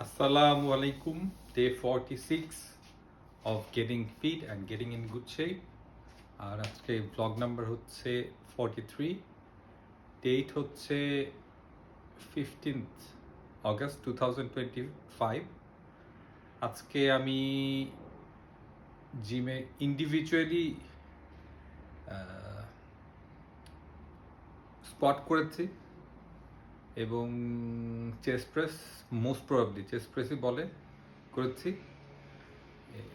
Assalamu alaikum, day 46 of getting fit and getting in good shape. আর আজকে vlog number হচ্ছে 43, date হচ্ছে 15th August 2025. আজকে আমি জিমে ইন্ডিভিজুয়ালি স্পট করেছি এবং chest press most probably chest প্রেসই বলে করেছি।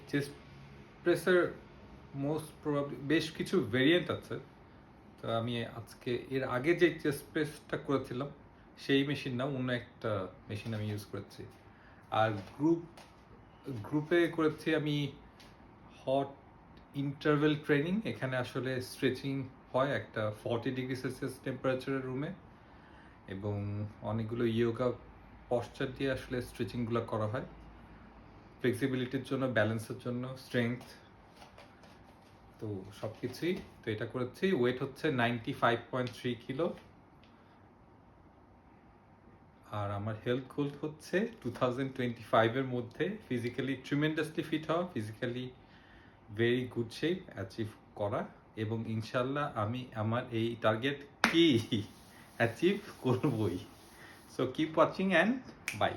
চেস্ট প্রেসের মোস্ট প্রবাবলি বেশ কিছু ভেরিয়েন্ট আছে, তো আমি আজকে এর আগে যে চেস্ট প্রেসটা করেছিলাম সেই মেশিন না, অন্য একটা মেশিন আমি ইউজ করেছি। আর গ্রুপে করেছি আমি হট ইন্টারভেল ট্রেনিং। এখানে আসলে স্ট্রেচিং হয় একটা 40°C টেম্পারেচারের রুমে, এবং অনেকগুলো ইয়োগা পশ্চার দিয়ে আসলে স্ট্রেচিংগুলো করা হয় ফ্লেক্সিবিলিটির জন্য, ব্যালেন্সের জন্য, স্ট্রেংথ, তো সব কিছুই। তো এটা করেছি। ওয়েট হচ্ছে 95.3 কিলো। আর আমার হেলথ গোল হচ্ছে 2025-এর মধ্যে ফিজিক্যালি ট্রিমেন্ডাসলি ফিট হওয়া, physically very good shape achieve করা, এবং ইনশাল্লাহ আমি আমার এই টার্গেট কি অ্যাচিভ করবই। So keep watching and by.